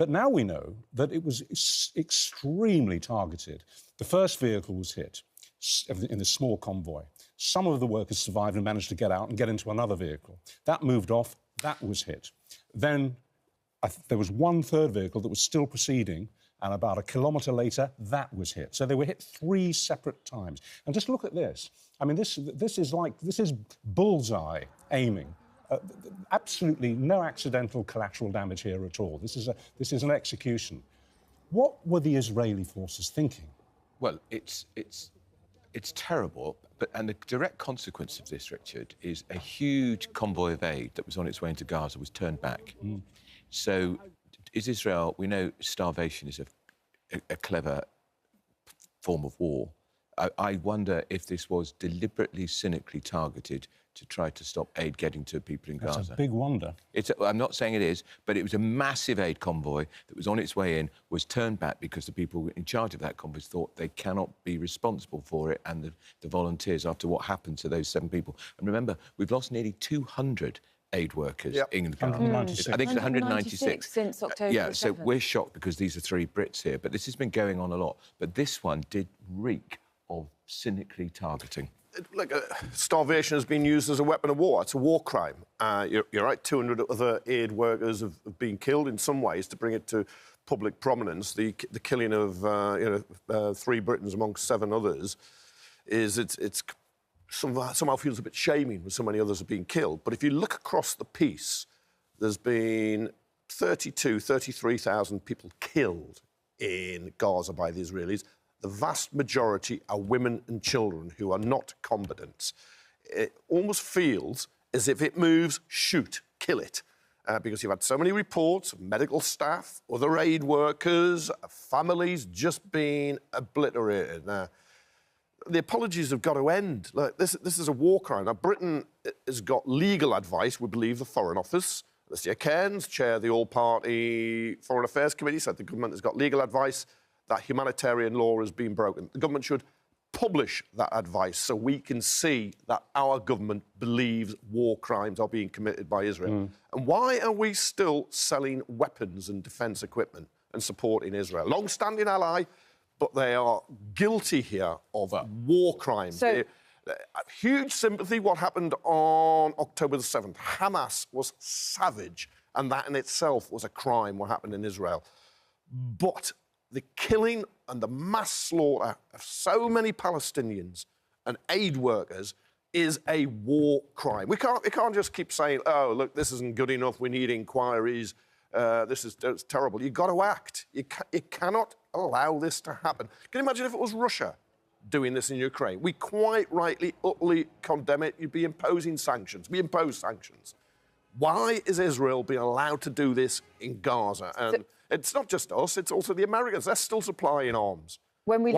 But now we know that it was extremely targeted. The first vehicle was hit in a small convoy. Some of the workers survived and managed to get out and get into another vehicle. That moved off, that was hit. Then there was one third vehicle that was still proceeding, and about a kilometre later, that was hit. So they were hit 3 separate times. And just look at this. I mean, this is bullseye aiming. Absolutely no accidental collateral damage here at all. This is an execution. What were the Israeli forces thinking? Well, it's terrible, and the direct consequence of this, Richard, is a huge convoy of aid that was on its way into Gaza was turned back. So is Israel, we know starvation is a clever form of war. I wonder if this was deliberately, cynically targeted to try to stop aid getting to people in Gaza. That's a big wonder. I'm not saying it is, but it was a massive aid convoy that was on its way in, was turned back because the people in charge of that convoy thought they cannot be responsible for it, and the volunteers, after what happened to those 7 people. And remember, we've lost nearly 200 aid workers in Gaza. 196. I think it's 196. Since October Yeah, 7th. so we're shocked because these are 3 Brits here, but this has been going on a lot. But this one did reek of cynically targeting. Look, starvation has been used as a weapon of war. It's a war crime. You're right, 200 other aid workers have been killed in some ways. To bring it to public prominence, the killing of 3 Britons amongst 7 others it's somehow feels a bit shaming when so many others have been killed. But if you look across the piece, there's been 33,000 people killed in Gaza by the Israelis. The vast majority are women and children who are not combatants. It almost feels as if it moves, shoot, kill it. Because you've had so many reports of medical staff, other aid workers, families just being obliterated. Now, the apologies have got to end. Look, this is a war crime. Now, Britain has got legal advice, we believe, the Foreign Office. Alicia Cairns, chair of the All-Party Foreign Affairs Committee, said the government has got legal advice that humanitarian law has been broken. The government should publish that advice so we can see that our government believes war crimes are being committed by Israel. And why are we still selling weapons and defence equipment and supporting Israel? Long-standing ally, but they are guilty here of war crimes. So, huge sympathy what happened on October the 7th. Hamas was savage, and that in itself was a crime, what happened in Israel. But the killing and the mass slaughter of so many Palestinians and aid workers is a war crime. We can't just keep saying, oh, look, this isn't good enough, we need inquiries, it's terrible. You've got to act. You cannot allow this to happen. Can you imagine if it was Russia doing this in Ukraine? We quite rightly, utterly condemn it. You'd be imposing sanctions. We impose sanctions. Why is Israel being allowed to do this in Gaza? And it's not just us, it's also the Americans. They're still supplying arms. when we